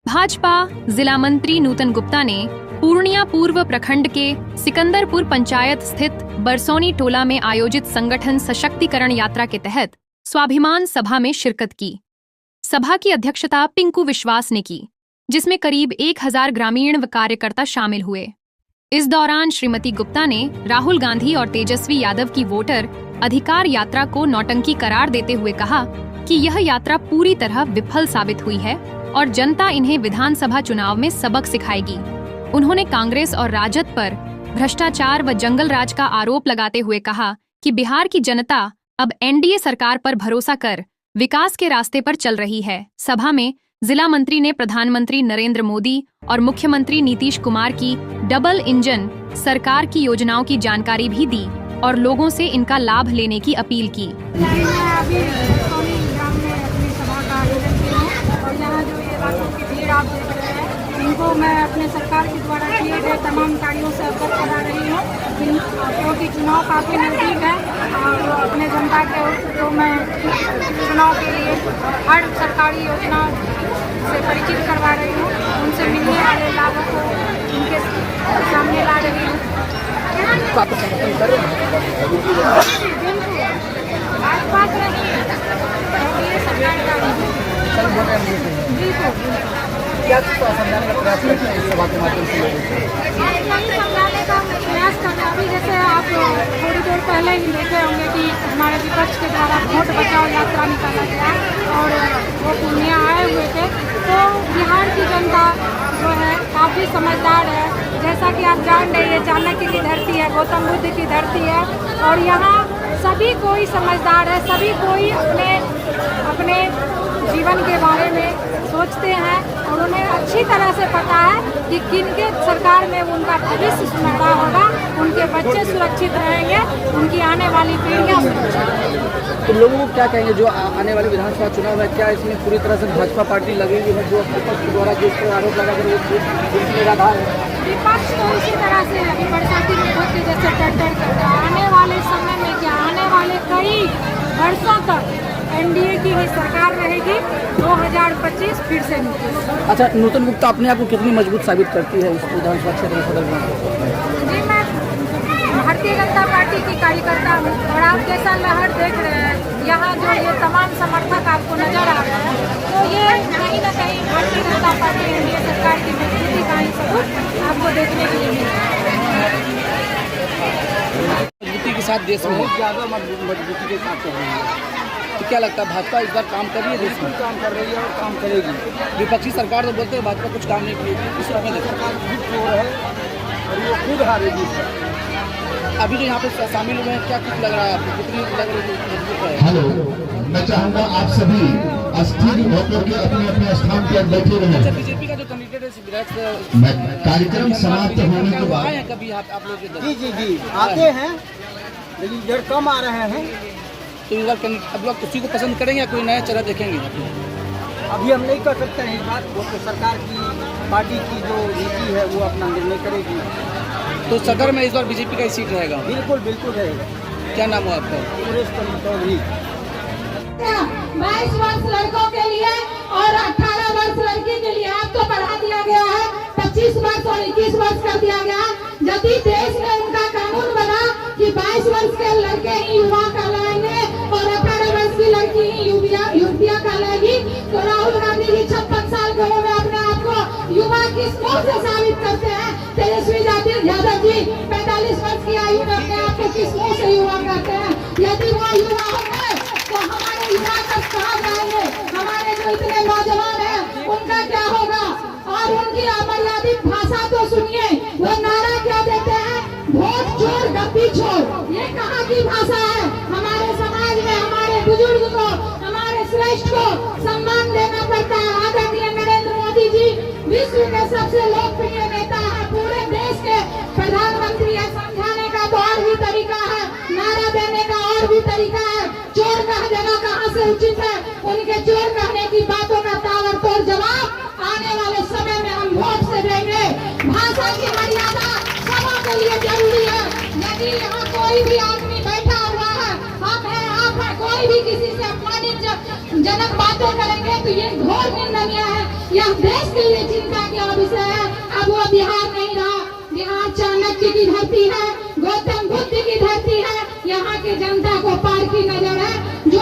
भाजपा जिला मंत्री नूतन गुप्ता ने पूर्णिया पूर्व प्रखंड के सिकंदरपुर पंचायत स्थित बरसोनी टोला में आयोजित संगठन सशक्तिकरण यात्रा के तहत स्वाभिमान सभा में शिरकत की। सभा की अध्यक्षता पिंकू विश्वास ने की, जिसमें करीब 1000 ग्रामीण व कार्यकर्ता शामिल हुए। इस दौरान श्रीमती गुप्ता ने राहुल गांधी और तेजस्वी यादव की वोटर अधिकार यात्रा को नौटंकी करार देते हुए कहा कि यह यात्रा पूरी तरह विफल साबित हुई है और जनता इन्हें विधानसभा चुनाव में सबक सिखाएगी। उन्होंने कांग्रेस और राजद पर भ्रष्टाचार व जंगल राज का आरोप लगाते हुए कहा कि बिहार की जनता अब एनडीए सरकार पर भरोसा कर विकास के रास्ते पर चल रही है। सभा में जिला मंत्री ने प्रधानमंत्री नरेंद्र मोदी और मुख्यमंत्री नीतीश कुमार की डबल इंजन सरकार की योजनाओं की जानकारी भी दी और लोगों से इनका लाभ लेने की अपील की। इनको मैं अपने सरकार के द्वारा किए गए तमाम कार्यों से अवगत करा रही हूँ, क्योंकि चुनाव काफ़ी नज़दीक है और अपने जनता के जो मैं चुनाव के लिए हर सरकारी योजना से परिचित करवा रही हूँ, उनसे मिलने वाले लाभों को उनके सामने ला रही हूँ। क्या समझाने का प्रयास करते हैं इस सभा के माध्यम से? समझाने का प्रयास करना अभी जैसे आप थोड़ी देर पहले ही देखे होंगे कि हमारे विपक्ष के द्वारा वोट बचाओ यात्रा निकाला गया और वो पूर्णिया आए हुए थे। तो बिहार की जनता जो है काफ़ी समझदार है। जैसा कि आप जान रहे हैं, चाणक्य की धरती है, गौतम बुद्ध की धरती है और यहाँ सभी कोई समझदार है, सभी कोई अपने जीवन के बारे में सोचते हैं और उन्हें अच्छी तरह से पता है कि किनके सरकार में उनका भविष्य सुनहरा होगा, उनके बच्चे सुरक्षित रहेंगे, उनकी आने वाली पीढ़ियाँ सुरक्षित। तो लोगों को क्या कहेंगे जो आने वाले विधानसभा चुनाव है, क्या इसमें पूरी तरह से भाजपा पार्टी लगेगी है जो विपक्ष द्वारा जो इस पर आरोप लगा कर निराधार है? विपक्ष तो इसी तरह से अभी बरसाती रुपये के जैसे टर्टर करता है। आने वाले समय में क्या, आने वाले कई वर्षों तक एनडीए की ही सरकार रहेगी, 2025 फिर से नीतीश। अच्छा, नूतन गुप्ता अपने आप को कितनी मजबूत साबित करती है इस विधानसभा क्षेत्र में सदर में? जी, मैं भारतीय जनता पार्टी की कार्यकर्ता हूँ और आप जैसा लहर देख रहे हैं, यहाँ जो ये तमाम समर्थक आपको नजर आ रहे हैं, तो ये कहीं न कहीं भारतीय जनता पार्टी एनडीए सरकार की मजबूती का ही सबूत आपको देखने के लिए मिलेगा। मजबूती के साथ देश में बहुत ज़्यादा मजबूती के साथ चल रही है। तो क्या लगता है भाजपा इस बार काम कर रही है? देश में काम कर रही है और काम करेगी। विपक्षी सरकार तो बोलते हैं भाजपा कुछ काम नहीं करेगी, इस समय सरकार खुद चोर है और वो खुद हारेगी। अभी जो यहाँ पे शामिल हुए हैं, क्या कुछ लग रहा है आपको, कितनी लग रही है? हेलो, मैं चाहूँगा आप सभी अस्थिर होकर के अपने अपने स्थान पर बैठे रहें। अच्छा, बीजेपी का जो कैंडिडेट है मैं कार्यक्रम समाप्त होने के बाद आए हैं कभी आप लोग इधर? जी आते हैं, लेकिन इधर कम आ रहे हैं। तो इस बार अब लोग उसी को पसंद करेंगे या कोई नया चेहरा देखेंगे? अभी हम नहीं कर सकते हैं इस बात, वो तो सरकार की पार्टी की जो नीति है वो अपना निर्णय करेगी। तो सदर में इस बार बीजेपी का ही सीट रहेगा? बिल्कुल रहेगा। क्या नाम है आपका? सुरेश चौधरी। 22 वर्ष लड़कों के लिए और 18 वर्ष लड़की के लिए आपको बढ़ा दिया गया है, 25 वर्ष और 21 वर्ष कर दिया गया। यदि देश में उनका कानून बना कि 22 वर्ष के लड़के ही युवा कहलाएंगे और 18 वर्ष की लड़की ही युवतियाँ कहलाएगी, तो राहुल गांधी जी 56 साल के उम्र में अपने आप को युवा किस मुँह से साबित करते हैं? तेजस्वी यादव जी 45 वर्ष की आयु में अपने आप को किस मुँह से युवा कहते हैं? यदि वो युवा होंगे तो हमारे युवा कब कहाँ जाएंगे? हमारे जो इतने नौजवान हैं उनका क्या होगा? और उनकी अमर्यादित भाषा तो सुनिए, वो नारा क्या देते हैं? वोट चोर गद्दी छोड़। ये कहाँ की भाषा है? हमारे समाज में हमारे बुजुर्ग को, हमारे श्रेष्ठ को सम्मान देना पड़ता है। आदरणीय नरेंद्र मोदी जी विश्व के सबसे लोकप्रिय नेता है, पूरे देश के प्रधानमंत्री है। समझाने का तो और भी तरीका है, नारा देने का और भी तरीका है। चोर कह देना कहाँ से उचित है? उनके चोर कहने की बातों का ताबड़तोड़ जवाब आने वाले समय में हम वोट से देंगे। भाषा की मर्यादा सबों के लिए जरूरी है। यदि यहाँ कोई भी आदमी बैठा हुआ है, हम हैं, आप हैं, कोई भी किसी से अपमानित जनक बात बातें करेंगे तो ये घोर निंदनीय है। यह देश के लिए चिंता का विषय है। अब वो बिहार नहीं रहा, बिहार चाणक्य की धरती है, गौतम बुद्ध की धरती है। यहाँ की जनता को पार की नजर है। जो